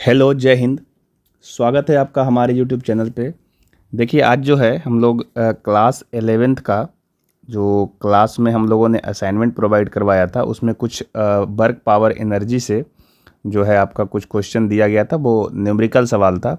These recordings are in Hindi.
हेलो, जय हिंद। स्वागत है आपका हमारे यूट्यूब चैनल पे। देखिए, आज जो है हम लोग क्लास 11th का जो क्लास में हम लोगों ने असाइनमेंट प्रोवाइड करवाया था, उसमें कुछ वर्क पावर एनर्जी से जो है आपका कुछ क्वेश्चन दिया गया था। वो न्यूमेरिकल सवाल था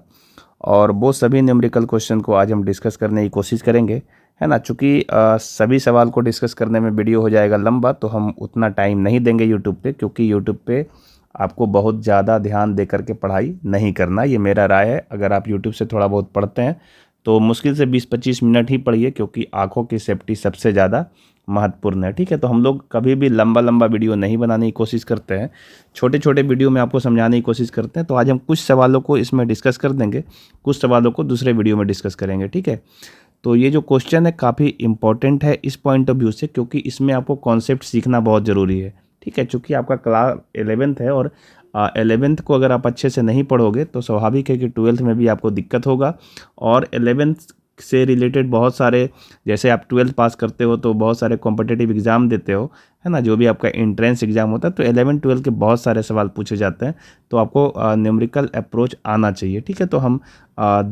और वो सभी न्यूमेरिकल क्वेश्चन को आज हम डिस्कस करने की कोशिश करेंगे, है ना। चूँकि सभी सवाल को डिस्कस करने में वीडियो हो जाएगा लंबा, तो हम उतना टाइम नहीं देंगे यूट्यूब पे, क्योंकि यूट्यूब पे आपको बहुत ज़्यादा ध्यान दे करके पढ़ाई नहीं करना, ये मेरा राय है। अगर आप यूट्यूब से थोड़ा बहुत पढ़ते हैं तो मुश्किल से 20-25 मिनट ही पढ़िए, क्योंकि आँखों की सेफ्टी सबसे ज़्यादा महत्वपूर्ण है, ठीक है। तो हम लोग कभी भी लंबा लंबा वीडियो नहीं बनाने की कोशिश करते हैं, छोटे छोटे वीडियो में आपको समझाने की कोशिश करते हैं। तो आज हम कुछ सवालों को इसमें डिस्कस कर देंगे, कुछ सवालों को दूसरे वीडियो में डिस्कस करेंगे, ठीक है। तो ये जो क्वेश्चन है काफ़ी इंपॉर्टेंट है इस पॉइंट ऑफ व्यू से, क्योंकि इसमें आपको कॉन्सेप्ट सीखना बहुत ज़रूरी है, ठीक है। चूँकि आपका क्लास 11th है और 11th को अगर आप अच्छे से नहीं पढ़ोगे तो स्वाभाविक है कि 12th में भी आपको दिक्कत होगा। और 11th से रिलेटेड बहुत सारे, जैसे आप 12th पास करते हो तो बहुत सारे कॉम्पिटिटिव एग्ज़ाम देते हो, है ना, जो भी आपका एंट्रेंस एग्ज़ाम होता है, तो 11-12 के बहुत सारे सवाल पूछे जाते हैं। तो आपको न्यूमेरिकल अप्रोच आना चाहिए, ठीक है। तो हम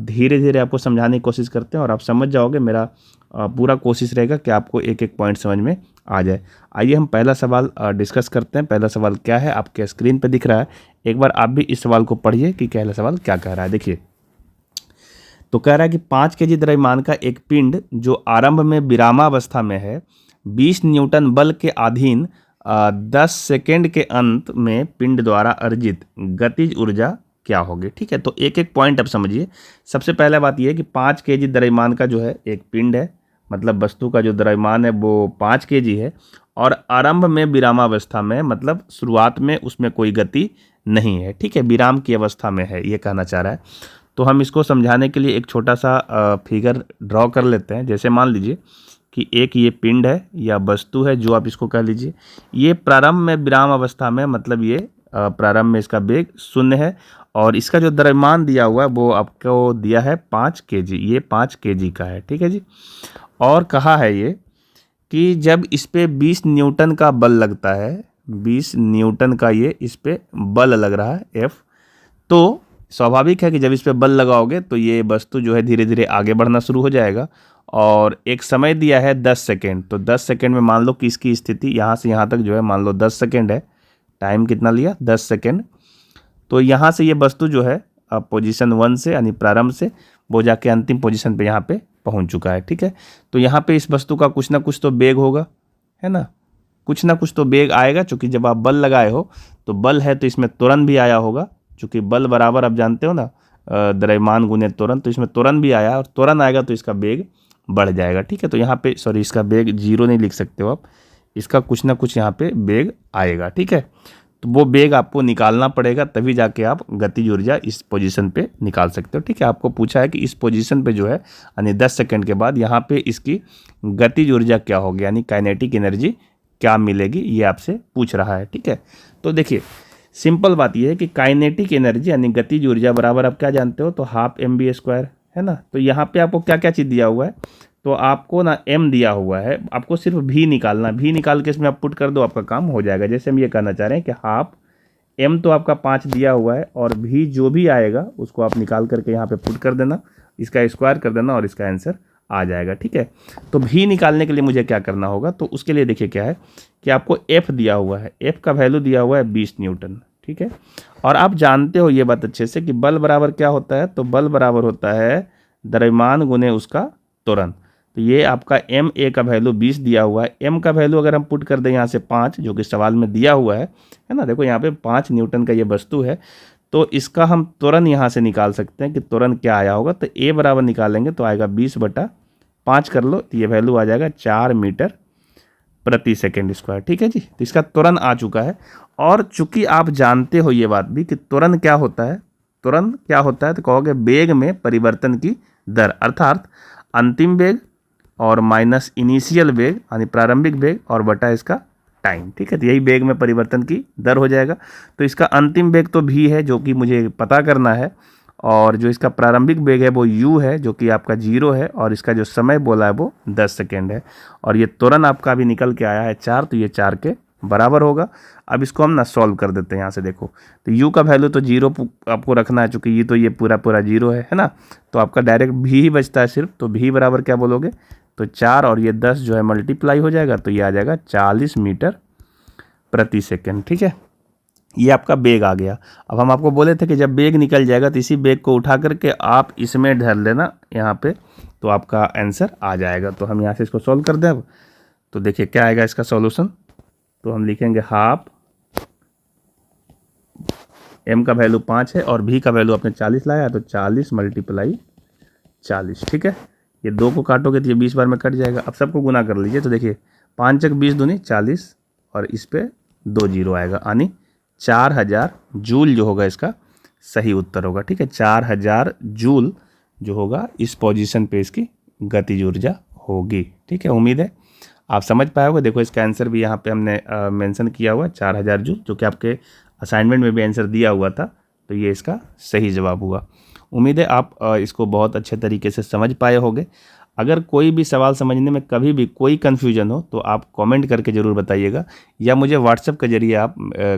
धीरे धीरे आपको समझाने की कोशिश करते हैं और आप समझ जाओगे। मेरा पूरा कोशिश रहेगा कि आपको एक एक पॉइंट समझ में आ जाए। आइए हम पहला सवाल डिस्कस करते हैं। पहला सवाल क्या है, आपके स्क्रीन पे दिख रहा है। एक बार आप भी इस सवाल को पढ़िए कि पहला सवाल क्या कह रहा है। देखिए, तो कह रहा है कि 5 केजी द्रव्यमान का एक पिंड जो आरंभ में विरामावस्था में है, 20 न्यूटन बल के अधीन 10 सेकेंड के अंत में पिंड द्वारा अर्जित गतिज ऊर्जा क्या होगी, ठीक है। तो एक एक पॉइंट अब समझिए। सबसे पहला बात यह है कि 5 केजी द्रव्यमान का जो है एक पिंड है, मतलब वस्तु का जो द्रव्यमान है वो 5 केजी है, और आरंभ में विरामावस्था में मतलब शुरुआत में उसमें कोई गति नहीं है, ठीक है, विराम की अवस्था में है, ये कहना चाह रहा है। तो हम इसको समझाने के लिए एक छोटा सा फिगर ड्रॉ कर लेते हैं। जैसे मान लीजिए कि एक ये पिंड है या वस्तु है, जो आप इसको कह लीजिए। ये प्रारंभ में विराम अवस्था में, मतलब ये प्रारंभ में इसका वेग 0 है, और इसका जो द्रव्यमान दिया हुआ है वो आपको दिया है 5 केजी। ये 5 केजी का है, ठीक है जी। और कहा है ये कि जब इस पे 20 न्यूटन का बल लगता है, 20 न्यूटन का ये इस पे बल लग रहा है एफ, तो स्वाभाविक है कि जब इस पे बल लगाओगे तो ये वस्तु जो है धीरे धीरे आगे बढ़ना शुरू हो जाएगा। और एक समय दिया है 10 सेकेंड, तो 10 सेकेंड में मान लो कि इसकी स्थिति यहाँ से यहाँ तक जो है मान लो 10 सेकेंड है। टाइम कितना लिया? 10 सेकेंड। तो यहाँ से ये वस्तु जो है पोजीशन 1 से, यानी प्रारंभ से, वो जाके अंतिम पोजीशन पे यहाँ पे पहुँच चुका है, ठीक है। तो यहाँ पे इस वस्तु का कुछ ना कुछ तो वेग होगा, है ना, कुछ ना कुछ तो वेग आएगा। चूँकि जब आप बल लगाए हो तो बल है तो इसमें त्वरण भी आया होगा। चूँकि बल बराबर आप जानते हो ना, द्रव्यमान गुने त्वरण, तो इसमें त्वरण भी आया, और त्वरण आएगा तो इसका वेग बढ़ जाएगा, ठीक है। तो यहाँ पे सॉरी, इसका वेग 0 नहीं लिख सकते हो आप, इसका कुछ ना कुछ यहाँ पे वेग आएगा, ठीक है। तो वो वेग आपको निकालना पड़ेगा, तभी जाके आप गतिज ऊर्जा इस पोजीशन पे निकाल सकते हो, ठीक है। आपको पूछा है कि इस पोजीशन पे जो है, यानी 10 सेकंड के बाद यहाँ पे इसकी गतिज ऊर्जा क्या होगी, यानी काइनेटिक एनर्जी क्या मिलेगी, ये आपसे पूछ रहा है, ठीक है। तो देखिए, सिंपल बात यह है कि काइनेटिक एनर्जी यानी गतिज ऊर्जा बराबर आप क्या जानते हो, तो हाफ mv², है ना। तो यहाँ पे आपको क्या क्या चीज़ दिया हुआ है, तो आपको ना m दिया हुआ है, आपको सिर्फ v निकालना, v निकाल के इसमें आप पुट कर दो, आपका काम हो जाएगा। जैसे हम ये कहना चाह रहे हैं कि हाफ m तो आपका 5 दिया हुआ है, और v जो भी आएगा उसको आप निकाल करके यहाँ पे पुट कर देना, इसका स्क्वायर कर देना, और इसका आंसर आ जाएगा, ठीक है। तो v निकालने के लिए मुझे क्या करना होगा, तो उसके लिए देखिए क्या है कि आपको f दिया हुआ है, f का वैल्यू दिया हुआ है 20 न्यूटन, ठीक है। और आप जानते हो ये बात अच्छे से कि बल बराबर क्या होता है, तो बल बराबर होता है द्रव्यमान गुने उसका त्वरण। तो ये आपका एम ए का वैल्यू 20 दिया हुआ है, एम का वैल्यू अगर हम पुट कर दें यहाँ से 5, जो कि सवाल में दिया हुआ है ना, देखो यहाँ पे 5 न्यूटन का ये वस्तु है, तो इसका हम त्वरण यहाँ से निकाल सकते हैं कि त्वरण क्या आया होगा। तो ए बराबर निकालेंगे तो आएगा 20/5 कर लो, तो ये वैल्यू आ जाएगा 4 मीटर प्रति सेकेंड स्क्वायर, ठीक है जी। तो इसका त्वरण आ चुका है। और चूंकि आप जानते हो ये बात भी कि त्वरण क्या होता है, त्वरण क्या होता है, तो कहोगे वेग में परिवर्तन की दर, अर्थात अंतिम वेग और माइनस इनिशियल वेग यानी प्रारंभिक वेग और बटा इसका टाइम, ठीक है। तो यही वेग में परिवर्तन की दर हो जाएगा। तो इसका अंतिम वेग तो v है, जो कि मुझे पता करना है, और जो इसका प्रारंभिक वेग है वो u है, जो कि आपका 0 है, और इसका जो समय बोला है वो 10 सेकेंड है। और ये त्वरण आपका भी निकल के आया है 4, तो ये 4 के बराबर होगा। अब इसको हम ना सॉल्व कर देते हैं यहाँ से। देखो तो u का वैल्यू तो 0 आपको रखना है, चूँकि ये पूरा 0 है ना। तो आपका डायरेक्ट v ही बचता है सिर्फ। तो v बराबर क्या बोलोगे, तो 4 और ये 10 जो है मल्टीप्लाई हो जाएगा, तो ये आ जाएगा 40 मीटर प्रति सेकेंड। ठीक है, ये आपका बेग आ गया। अब हम आपको बोले थे कि जब बेग निकल जाएगा तो इसी बेग को उठा करके आप इसमें धर लेना यहाँ पे, तो आपका आंसर आ जाएगा। तो हम यहाँ से इसको सॉल्व कर दें। अब तो देखिए क्या आएगा इसका सॉल्यूशन। तो हम लिखेंगे हाफ m का वैल्यू 5 है और v का वैल्यू आपने 40 लाया, तो 40 × 40। ठीक है, ये 2 को काटोगे तो ये 20 बार में कट जाएगा। अब सबको गुना कर लीजिए। तो देखिए 5 × 20 दूनी 40 और इस पे 2 जीरो आएगा, यानी 4000 जूल जो होगा इसका सही उत्तर होगा। ठीक है, 4000 जूल जो होगा इस पोजीशन पे इसकी गतिज ऊर्जा होगी। ठीक है, उम्मीद है आप समझ पाए होगे। देखो इसका आंसर भी यहाँ पे हमने मेंशन किया हुआ है 4000 जूल, जो कि आपके असाइनमेंट में भी आंसर दिया हुआ था। तो ये इसका सही जवाब हुआ। उम्मीद है आप इसको बहुत अच्छे तरीके से समझ पाए होंगे। अगर कोई भी सवाल समझने में कभी भी कोई कन्फ्यूजन हो तो आप कमेंट करके ज़रूर बताइएगा, या मुझे व्हाट्सएप के जरिए आप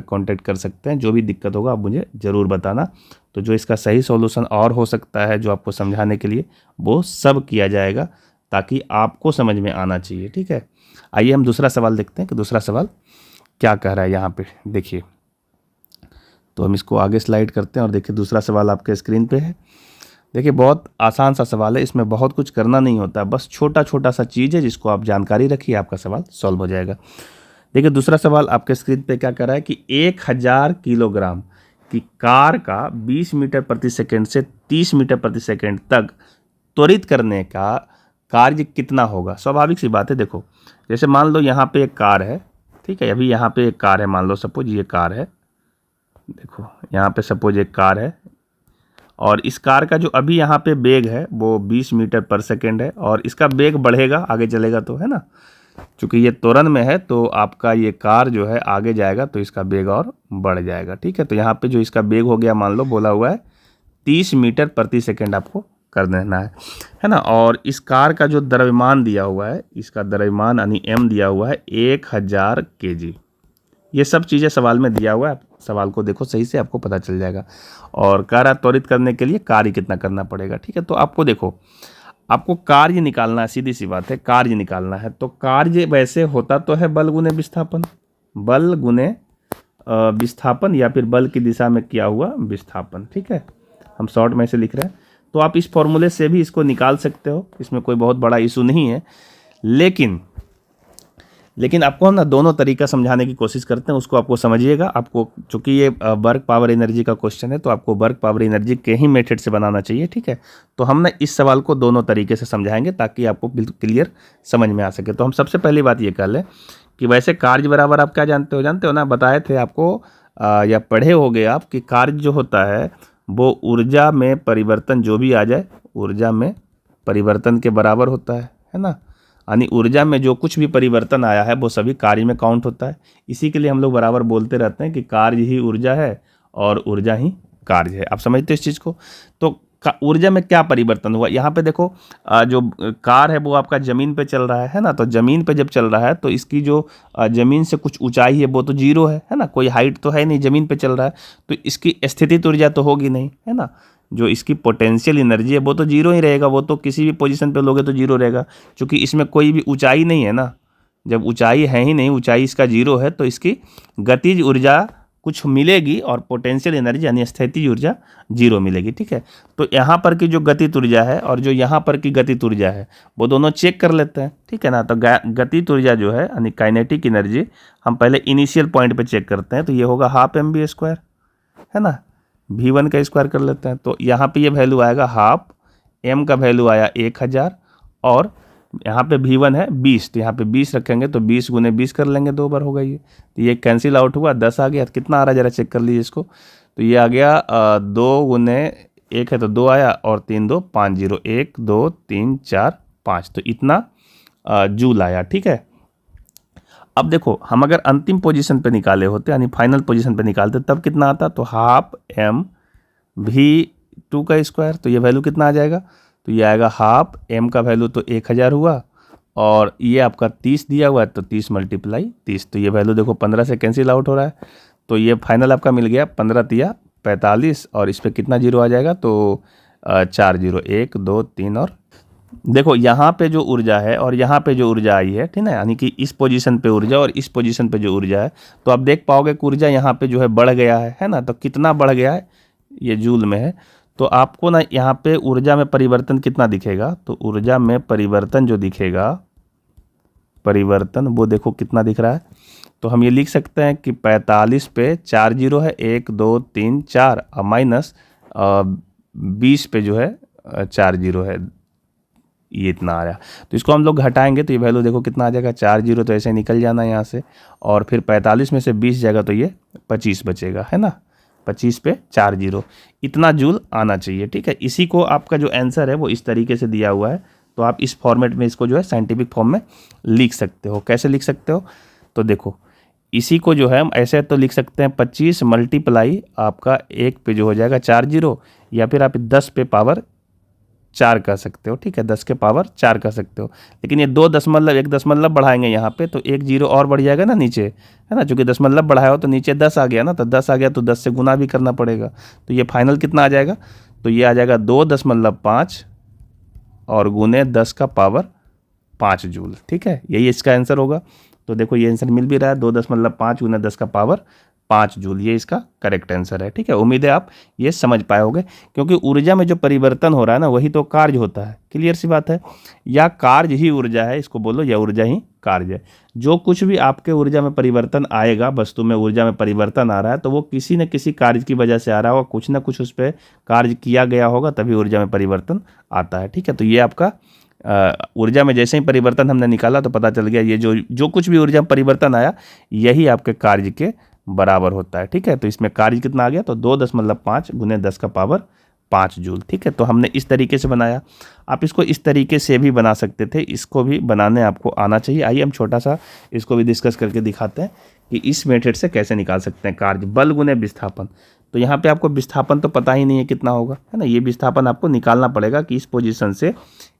कांटेक्ट कर सकते हैं। जो भी दिक्कत होगा आप मुझे ज़रूर बताना। तो जो इसका सही सॉल्यूशन और हो सकता है जो आपको समझाने के लिए, वो सब किया जाएगा ताकि आपको समझ में आना चाहिए। ठीक है, आइए हम दूसरा सवाल देखते हैं कि दूसरा सवाल क्या कह रहा है यहाँ पे। देखिए तो हम इसको आगे स्लाइड करते हैं और देखिए दूसरा सवाल आपके स्क्रीन पे है। देखिए बहुत आसान सा सवाल है, इसमें बहुत कुछ करना नहीं होता, बस छोटा छोटा सा चीज़ है जिसको आप जानकारी रखिए, आपका सवाल सॉल्व हो जाएगा। देखिए दूसरा सवाल आपके स्क्रीन पे क्या कर रहा है कि 1000 किलोग्राम की कार का 20 मीटर प्रति सेकंड से 30 मीटर प्रति सेकंड तक त्वरित करने का कार्य कितना होगा। स्वाभाविक सी बात है। देखो जैसे मान लो यहाँ पे एक कार है, ठीक है, अभी यहाँ पे एक कार है, मान लो सपोज ये कार है। देखो यहाँ पे सपोज एक कार है और इस कार का जो अभी यहाँ पे बेग है वो 20 मीटर पर सेकेंड है, और इसका बेग बढ़ेगा आगे चलेगा, तो है ना, चूँकि ये त्वरण में है तो आपका ये कार जो है आगे जाएगा तो इसका बेग और बढ़ जाएगा। ठीक है, तो यहाँ पे जो इसका बेग हो गया मान लो बोला हुआ है 30 मीटर प्रति सेकेंड आपको कर देना है ना। और इस कार का जो द्रव्यमान दिया हुआ है, इसका द्रव्यमान यानी m दिया हुआ है 1000 kg। ये सब चीज़ें सवाल में दिया हुआ है, सवाल को देखो सही से, आपको पता चल जाएगा। और कार्य त्वरित करने के लिए कार्य कितना करना पड़ेगा। ठीक है, तो आपको देखो आपको कार्य निकालना है, सीधी सी बात है, कार्य निकालना है। तो कार्य वैसे होता तो है बल गुने विस्थापन, बल गुने विस्थापन, या फिर बल की दिशा में किया हुआ विस्थापन। ठीक है, हम शॉर्ट में से लिख रहे हैं, तो आप इस फॉर्मूले से भी इसको निकाल सकते हो, इसमें कोई बहुत बड़ा इशू नहीं है। लेकिन आपको हम ना दोनों तरीका समझाने की कोशिश करते हैं, उसको आपको समझिएगा। आपको चूंकि ये वर्क पावर एनर्जी का क्वेश्चन है तो आपको वर्क पावर एनर्जी के ही मेथड से बनाना चाहिए। ठीक है, तो हम ना इस सवाल को दोनों तरीके से समझाएंगे ताकि आपको बिल्कुल क्लियर समझ में आ सके। तो हम सबसे पहली बात ये कर लें कि वैसे कार्य बराबर आप क्या जानते हो ना, बताए थे आपको या पढ़े होगे आप कि कार्य जो होता है वो ऊर्जा में परिवर्तन जो भी आ जाए ऊर्जा में परिवर्तन के बराबर होता है ना। यानी ऊर्जा में जो कुछ भी परिवर्तन आया है वो सभी कार्य में काउंट होता है। इसी के लिए हम लोग बराबर बोलते रहते हैं कि कार्य ही ऊर्जा है और ऊर्जा ही कार्य है। आप समझते हो इस चीज़ को। तो ऊर्जा में क्या परिवर्तन हुआ, यहाँ पे देखो जो कार है वो आपका ज़मीन पे चल रहा है ना। तो ज़मीन पे जब चल रहा है तो इसकी जो ज़मीन से कुछ ऊंचाई है वो तो जीरो है ना, कोई हाइट तो है नहीं, ज़मीन पे चल रहा है तो इसकी स्थितिज ऊर्जा तो होगी नहीं, है ना। जो इसकी पोटेंशियल एनर्जी है वो तो जीरो ही रहेगा, वो तो किसी भी पोजीशन पे लोगे तो जीरो रहेगा, क्योंकि इसमें कोई भी ऊंचाई नहीं है ना। जब ऊंचाई है ही नहीं, ऊंचाई इसका जीरो है, तो इसकी गतिज ऊर्जा कुछ मिलेगी और पोटेंशियल एनर्जी यानी स्थितिज ऊर्जा जीरो मिलेगी। ठीक है, तो यहाँ पर की जो गतिज ऊर्जा है और जो यहाँ पर की गतिज ऊर्जा है वो दोनों चेक कर लेते हैं। ठीक है ना, तो गतिज ऊर्जा जो है यानी काइनेटिक एनर्जी हम पहले इनिशियल पॉइंट पे चेक करते हैं, तो ये होगा हाफ mv², है ना। v1 का स्क्वायर कर लेते हैं, तो यहाँ पे ये वैल्यू आएगा हाफ, m का वैल्यू आया 1000 और यहाँ पे v1 है 20, तो यहाँ पे 20 रखेंगे तो 20 गुने 20 कर लेंगे, 2 बार होगा ये, तो ये कैंसिल आउट हुआ, 10 आ गया। तो कितना आ रहा है जरा चेक कर लीजिए इसको। तो ये आ गया 2 गुने 1 है तो 2 आया और 3 2 5 0 1 2 3 4 5, तो इतना जूल आया। ठीक है, अब देखो हम अगर अंतिम पोजीशन पे निकाले होते यानी फाइनल पोजीशन पे निकालते तब कितना आता, तो हाफ m v2 का स्क्वायर, तो ये वैल्यू कितना आ जाएगा, तो ये आएगा हाफ m का वैल्यू तो 1000 हुआ और ये आपका 30 दिया हुआ है, तो 30 × 30, तो ये वैल्यू देखो 15 से कैंसिल आउट हो रहा है, तो ये फाइनल आपका मिल गया 15 तिया 45, और इस पर कितना जीरो आ जाएगा, तो 4 जीरो, 1 2 3, और देखो यहाँ पे जो ऊर्जा है और यहाँ पे जो ऊर्जा आई है, ठीक है, यानी कि इस पोजीशन पे ऊर्जा और इस पोजीशन पे जो ऊर्जा है, तो आप देख पाओगे कि ऊर्जा यहाँ पे जो है बढ़ गया है ना। तो कितना बढ़ गया है, ये जूल में है, तो आपको ना यहाँ पे ऊर्जा में परिवर्तन कितना दिखेगा, तो ऊर्जा में परिवर्तन जो दिखेगा, परिवर्तन वो देखो कितना दिख रहा है। तो हम ये लिख सकते हैं कि 45 पे 4 जीरो है, 1 2 3 4, और माइनस 20 पे जो है 4 जीरो है, ये इतना आ रहा। तो इसको हम लोग घटाएंगे तो ये वैल्यू देखो कितना आ जाएगा, 4 जीरो तो ऐसे निकल जाना यहाँ से, और फिर 45 में से 20 जाएगा तो ये 25 बचेगा, है ना। 25 पे 4 जीरो, इतना जूल आना चाहिए, ठीक है। इसी को आपका जो आंसर है वो इस तरीके से दिया हुआ है, तो आप इस फॉर्मेट में इसको जो है साइंटिफिक फॉर्म में लिख सकते हो। कैसे लिख सकते हो, तो देखो इसी को जो है हम ऐसे तो लिख सकते हैं 25 मल्टीप्लाई आपका 1 पे जो हो जाएगा 4 जीरो, या फिर आप 10 पे पावर 4 कह सकते हो, ठीक है, 10 के पावर 4 कह सकते हो। लेकिन ये 1 दशमलव बढ़ाएंगे यहाँ पे, तो 1 जीरो और बढ़ जाएगा ना नीचे, है ना, चूंकि दशमलव बढ़ाया हो तो नीचे 10 आ गया ना, तो 10 आ गया तो 10 से गुना भी करना पड़ेगा। तो ये फाइनल कितना आ जाएगा, तो ये आ जाएगा 2.5 और गुने 10 का पावर 5 जूल, ठीक है, यही इसका आंसर होगा। तो देखो ये आंसर मिल भी रहा है, 2.5 गुने 10 का पावर 5 जूल, ये इसका करेक्ट आंसर है, ठीक है। उम्मीद है आप ये समझ पाए होंगे, क्योंकि ऊर्जा में जो परिवर्तन हो रहा है ना, वही तो कार्य होता है। क्लियर सी बात है, या कार्य ही ऊर्जा है, इसको बोलो, या ऊर्जा ही कार्य है। जो कुछ भी आपके ऊर्जा में परिवर्तन आएगा, वस्तु में ऊर्जा में परिवर्तन आ रहा है, तो वो किसी न किसी कार्य की वजह से आ रहा होगा, कुछ ना कुछ उस पर कार्य किया गया होगा, तभी ऊर्जा में परिवर्तन आता है, ठीक है। तो ये आपका ऊर्जा में जैसे ही परिवर्तन हमने निकाला तो पता चल गया, ये जो कुछ भी ऊर्जा में परिवर्तन आया, यही आपके कार्य के बराबर होता है, ठीक है। तो इसमें कार्य कितना आ गया, तो 2.5 गुने 10 का पावर 5 जूल, ठीक है। तो हमने इस तरीके से बनाया, आप इसको इस तरीके से भी बना सकते थे, इसको भी बनाने आपको आना चाहिए। आइए हम छोटा सा इसको भी डिस्कस करके दिखाते हैं कि इस मेथड से कैसे निकाल सकते हैं कार्य, बल गुने विस्थापन। तो यहाँ पे आपको विस्थापन तो पता ही नहीं है कितना होगा, है ना, ये विस्थापन आपको निकालना पड़ेगा कि इस पोजीशन से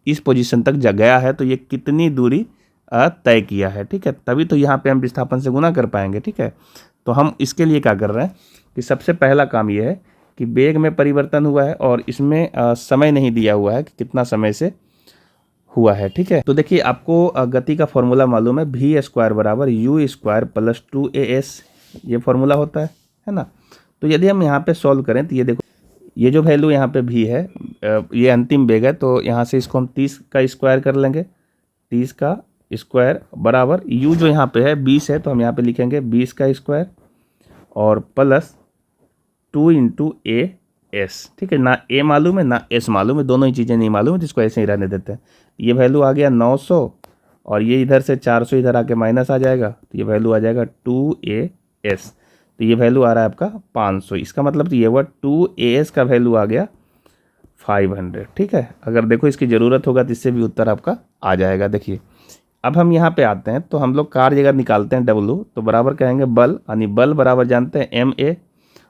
इस पोजीशन तक गया है, तो ये कितनी दूरी तय किया है, ठीक है, तभी तो यहाँ पे हम विस्थापन से गुना कर पाएंगे, ठीक है। तो हम इसके लिए क्या कर रहे हैं कि सबसे पहला काम ये है कि वेग में परिवर्तन हुआ है, और इसमें समय नहीं दिया हुआ है कि कितना समय से हुआ है, ठीक है। तो देखिए आपको गति का फॉर्मूला मालूम है, v² बराबर u² प्लस 2as, ये फॉर्मूला होता है ना। तो यदि हम यहाँ पे सॉल्व करें तो ये देखो, ये जो वैल्यू यहाँ पे v है, ये अंतिम वेग है, तो यहाँ से इसको हम 30 का स्क्वायर कर लेंगे, 30 का स्क्वायर बराबर u जो यहाँ पे है 20 है, तो हम यहाँ पे लिखेंगे 20 का स्क्वायर और प्लस 2 × as, ठीक है। ना a मालूम है ना s मालूम है, दोनों ही चीज़ें नहीं मालूम है, जिसको ऐसे ही रहने देते हैं। ये वैल्यू आ गया 900, और ये इधर से 400 इधर आके माइनस आ जाएगा, तो ये वैल्यू आ जाएगा 2as, तो ये वैल्यू आ रहा है आपका 500। इसका मतलब तो ये हुआ 2as का वैल्यू आ गया 500, ठीक है। अगर देखो इसकी ज़रूरत होगा तो इससे भी उत्तर आपका आ जाएगा। देखिए अब हम यहाँ पे आते हैं, तो हम लोग कार्य अगर निकालते हैं W, तो बराबर कहेंगे बल, यानी बल बराबर जानते हैं ma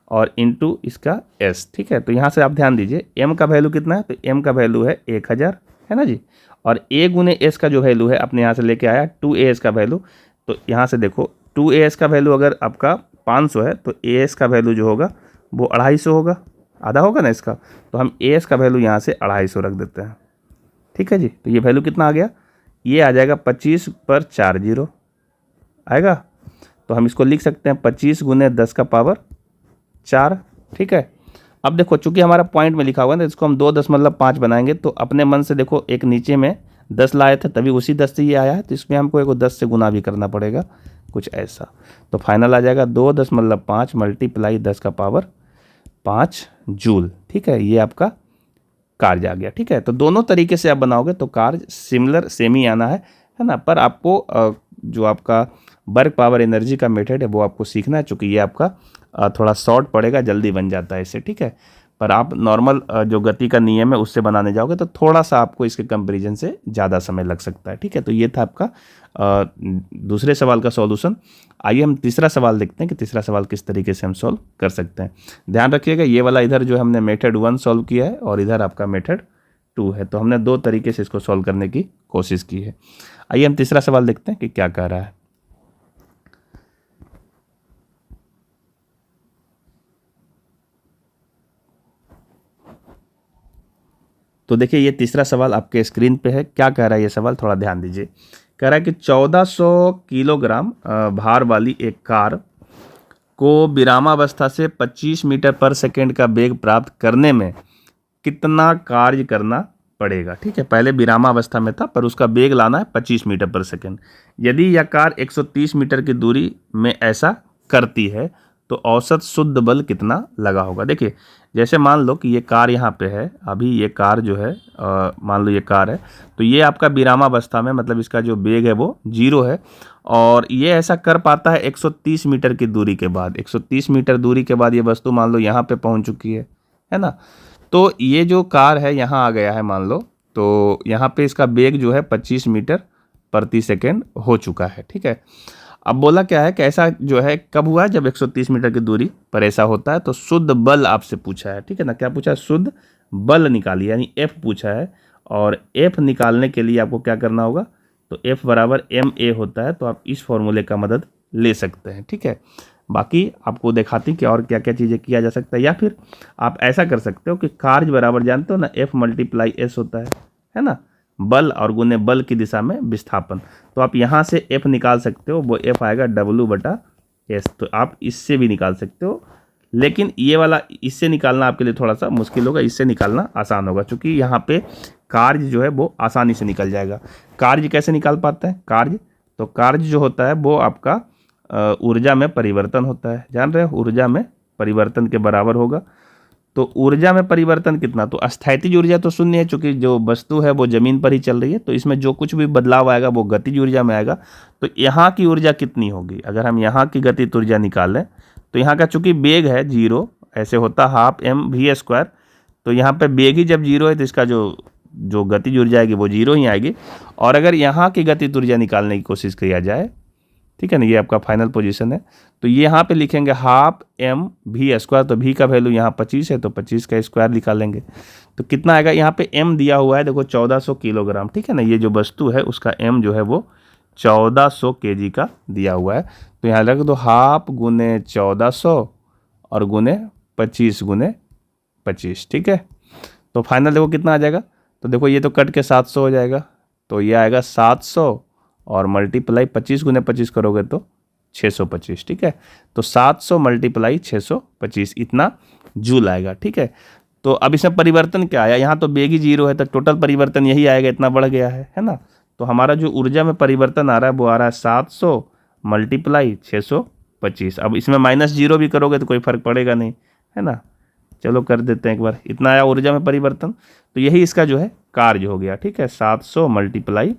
और इंटू इसका s, ठीक है। तो यहाँ से आप ध्यान दीजिए, m का वैल्यू कितना है, तो m का वैल्यू है 1000, है ना जी, और a गुने s का जो वैल्यू है अपने यहाँ से लेके आया 2as का वैल्यू। तो यहाँ से देखो 2as का वैल्यू अगर आपका 500 है, तो as का वैल्यू जो होगा वो 250 होगा, आधा होगा ना इसका, तो हम as का वैल्यू यहाँ से 250 रख देते हैं, ठीक है जी। तो ये वैल्यू कितना आ गया, ये आ जाएगा 25 पर 4 जीरो आएगा, तो हम इसको लिख सकते हैं 25 गुने 10 का पावर 4, ठीक है। अब देखो चूंकि हमारा पॉइंट में लिखा हुआ है ना, इसको हम 2.5 बनाएंगे, तो अपने मन से देखो एक नीचे में 10 लाए थे, तभी उसी 10 से ये आया है, तो इसमें हमको एक 10 से गुना भी करना पड़ेगा, कुछ ऐसा। तो फाइनल आ जाएगा 2.5 मल्टीप्लाई 10 का पावर 5 जूल, ठीक है, ये आपका कार्य आ गया, ठीक है। तो दोनों तरीके से आप बनाओगे तो कार्य सिमिलर सेम ही आना है ना, पर आपको जो आपका वर्क पावर एनर्जी का मेथड है वो आपको सीखना है, चूँकि ये आपका थोड़ा शॉर्ट पड़ेगा, जल्दी बन जाता है इससे, ठीक है। पर आप नॉर्मल जो गति का नियम है उससे बनाने जाओगे तो थोड़ा सा आपको इसके कंपैरिजन से ज़्यादा समय लग सकता है, ठीक है। तो ये था आपका दूसरे सवाल का सॉल्यूशन। आइए हम तीसरा सवाल देखते हैं कि तीसरा सवाल किस तरीके से हम सॉल्व कर सकते हैं। ध्यान रखिएगा, ये वाला इधर जो हमने मेथड 1 सॉल्व किया है और इधर आपका मेथड 2 है। तो हमने 2 तरीके से इसको सॉल्व करने की कोशिश की है। आइए हम तीसरा सवाल देखते हैं कि क्या कह रहा है। तो देखिए ये तीसरा सवाल आपके स्क्रीन पे है। क्या कह रहा है ये सवाल, थोड़ा ध्यान दीजिए। कह रहा है कि 1400 किलोग्राम भार वाली एक कार को विरामावस्था से 25 मीटर पर सेकेंड का वेग प्राप्त करने में कितना कार्य करना पड़ेगा। ठीक है, पहले विरामावस्था में था पर उसका वेग लाना है 25 मीटर पर सेकेंड। यदि यह कार 130 मीटर की दूरी में ऐसा करती है तो औसत शुद्ध बल कितना लगा होगा। देखिए जैसे मान लो कि ये कार यहाँ पे है, अभी ये कार जो है मान लो ये कार है, तो ये आपका विरामावस्था में, मतलब इसका जो वेग है वो 0 है, और ये ऐसा कर पाता है 130 मीटर की दूरी के बाद। 130 मीटर दूरी के बाद ये वस्तु मान लो यहाँ पे पहुँच चुकी है ना। तो ये जो कार है यहाँ आ गया है मान लो, तो यहाँ पे इसका वेग जो है 25 मीटर प्रति सेकेंड हो चुका है। ठीक है, अब बोला क्या है कि ऐसा जो है कब हुआ है, जब 130 मीटर की दूरी पर ऐसा होता है। तो शुद्ध बल आपसे पूछा है, ठीक है ना। क्या पूछा है, शुद्ध बल निकालिए, यानी एफ पूछा है। और एफ निकालने के लिए आपको क्या करना होगा, तो एफ बराबर ma होता है। तो आप इस फॉर्मूले का मदद ले सकते हैं। ठीक है, बाकी आपको दिखाती कि और क्या क्या चीज़ें किया जा सकता है। या फिर आप ऐसा कर सकते हो कि कार्य बराबर जानते हो ना, एफ मल्टीप्लाई एस होता है ना, बल और गुने बल की दिशा में विस्थापन। तो आप यहाँ से एफ निकाल सकते हो, वो एफ आएगा W/S। तो आप इससे भी निकाल सकते हो, लेकिन ये वाला इससे निकालना आपके लिए थोड़ा सा मुश्किल होगा, इससे निकालना आसान होगा, क्योंकि यहाँ पे कार्य जो है वो आसानी से निकल जाएगा। कार्य कैसे निकाल पाते हैं, कार्य तो कार्य जो होता है वो आपका ऊर्जा में परिवर्तन होता है, जान रहे हो, ऊर्जा में परिवर्तन के बराबर होगा। तो ऊर्जा में परिवर्तन कितना, तो अस्थैतिज ऊर्जा तो शून्य है, चूंकि जो वस्तु है वो जमीन पर ही चल रही है, तो इसमें जो कुछ भी बदलाव आएगा वो गतिज ऊर्जा में आएगा। तो यहाँ की ऊर्जा कितनी होगी, अगर हम यहाँ की गतिज ऊर्जा निकालें तो यहाँ का चूंकि वेग है 0, ऐसे होता हाफ mv², तो यहाँ पे वेग ही जब 0 है तो इसका जो गतिज ऊर्जा आएगी वो 0 ही आएगी। और अगर यहाँ की गतिज ऊर्जा निकालने की कोशिश किया जाए, ठीक है ना, ये आपका फाइनल पोजीशन है, तो ये यहाँ पे लिखेंगे हाफ mv²। तो v का वैल्यू यहाँ 25 है, तो 25 का स्क्वायर निकालेंगे तो कितना आएगा। यहाँ पे m दिया हुआ है, देखो 1400 किलोग्राम, ठीक है ना, ये जो वस्तु है उसका m जो है वो 1400 kg का दिया हुआ है। तो यहाँ लग दो हाफ गुने 1400 और गुने 25 गुने 25, ठीक है। तो फाइनल देखो कितना आ जाएगा, तो देखो ये तो कट के 700 हो जाएगा, तो ये आएगा 700 और मल्टीप्लाई 25 गुने 25 करोगे तो 625, ठीक है। तो 700 मल्टीप्लाई 625 इतना जूल आएगा, ठीक है। तो अब इसमें परिवर्तन क्या आया, यहाँ तो वेग ही 0 है, तो टोटल परिवर्तन यही आएगा, इतना बढ़ गया है ना। तो हमारा जो ऊर्जा में परिवर्तन आ रहा है वो आ रहा है 700 मल्टीप्लाई 625। अब इसमें -0 भी करोगे तो कोई फर्क पड़ेगा नहीं, है ना। चलो कर देते हैं एक बार, इतना आया ऊर्जा में परिवर्तन, तो यही इसका जो है कार्य हो गया, ठीक है। 700 मल्टीप्लाई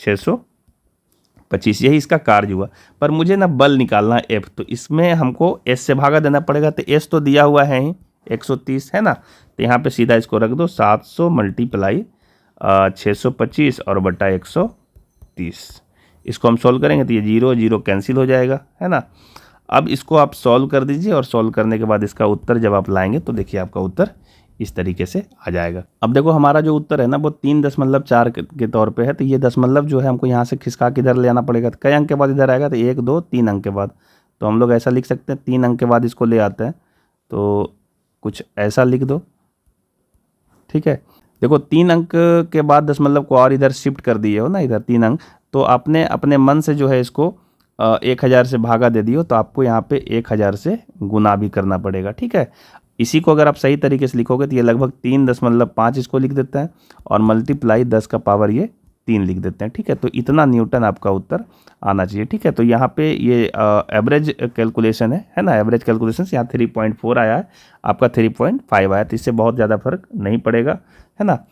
625 यही इसका कार्य हुआ। पर मुझे ना बल निकालना है एफ, तो इसमें हमको एस से भागा देना पड़ेगा। तो एस तो दिया हुआ है ही 130, है ना, तो यहाँ पे सीधा इसको रख दो 700 मल्टीप्लाई 625 और बटा 130। इसको हम सॉल्व करेंगे तो ये 0 0 कैंसिल हो जाएगा, है ना। अब इसको आप सॉल्व कर दीजिए, और सॉल्व करने के बाद इसका उत्तर जब आप लाएंगे तो देखिए आपका उत्तर इस तरीके से आ जाएगा। अब देखो हमारा जो उत्तर है ना वो 3.4 के तौर पे है, तो ये दशमलव जो है हमको यहाँ से खिसका के इधर ले आना पड़ेगा। तो कई अंक के बाद इधर आएगा, तो 1 2 3 अंक के बाद, तो हम लोग ऐसा लिख सकते हैं 3 अंक के बाद इसको ले आते हैं, तो कुछ ऐसा लिख दो, ठीक है। देखो 3 अंक के बाद दशमलव को और इधर शिफ्ट कर दिए हो ना, इधर 3 अंक, तो आपने अपने मन से जो है इसको 1000 से भागा दे दियो, तो आपको यहाँ पे 1000 से गुना भी करना पड़ेगा, ठीक है। इसी को अगर आप सही तरीके से लिखोगे तो ये लगभग 3.5 इसको लिख देते हैं, और मल्टीप्लाई 10 का पावर ये 3 लिख देते हैं, ठीक है। तो इतना न्यूटन आपका उत्तर आना चाहिए, ठीक है। तो यहाँ पे ये एवरेज कैलकुलेशन है ना, एवरेज कैलकुलेशन से यहाँ 3.4 आया है, आपका 3.5 आया, तो इससे बहुत ज़्यादा फर्क नहीं पड़ेगा, है ना।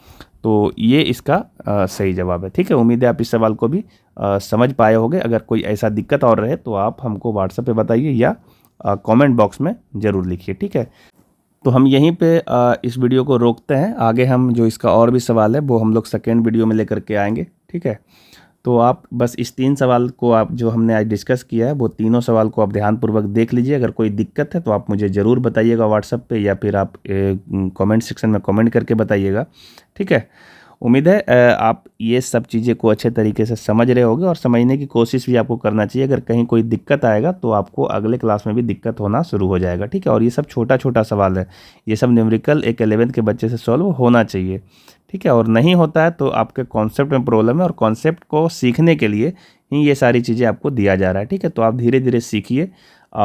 तो ये इसका सही जवाब है, ठीक है। उम्मीद है आप इस सवाल को भी समझ पाए होंगे। अगर कोई ऐसा दिक्कत और रहे तो आप हमको व्हाट्सएप पे बताइए या कमेंट बॉक्स में ज़रूर लिखिए, ठीक है। तो हम यहीं पे इस वीडियो को रोकते हैं, आगे हम जो इसका और भी सवाल है वो हम लोग सेकेंड वीडियो में लेकर के आएंगे, ठीक है। तो आप बस इस 3 सवाल को आप जो हमने आज डिस्कस किया है वो तीनों सवाल को आप ध्यानपूर्वक देख लीजिए। अगर कोई दिक्कत है तो आप मुझे ज़रूर बताइएगा व्हाट्सएप पे, या फिर आप कमेंट सेक्शन में कमेंट करके बताइएगा। ठीक है, उम्मीद है आप ये सब चीज़ें को अच्छे तरीके से समझ रहे होंगे और समझने की कोशिश भी आपको करना चाहिए। अगर कहीं कोई दिक्कत आएगा तो आपको अगले क्लास में भी दिक्कत होना शुरू हो जाएगा। ठीक है, और ये सब छोटा छोटा सवाल है, ये सब न्यूमेरिकल एक 11th के बच्चे से सॉल्व होना चाहिए। ठीक है, और नहीं होता है तो आपके कॉन्सेप्ट में प्रॉब्लम है, और कॉन्सेप्ट को सीखने के लिए ही ये सारी चीज़ें आपको दिया जा रहा है। ठीक है, तो आप धीरे धीरे सीखिए,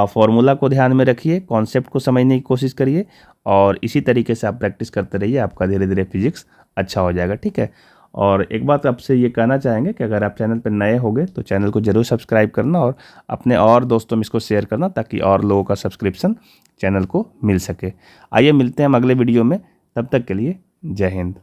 फॉर्मूला को ध्यान में रखिए, कॉन्सेप्ट को समझने की कोशिश करिए, और इसी तरीके से आप प्रैक्टिस करते रहिए, आपका धीरे धीरे फिजिक्स अच्छा हो जाएगा। ठीक है, और एक बात आपसे ये कहना चाहेंगे कि अगर आप चैनल पर नए होंगे तो चैनल को ज़रूर सब्सक्राइब करना, और अपने और दोस्तों में इसको शेयर करना, ताकि और लोगों का सब्सक्रिप्शन चैनल को मिल सके। आइए मिलते हैं हम अगले वीडियो में, तब तक के लिए जय हिंद।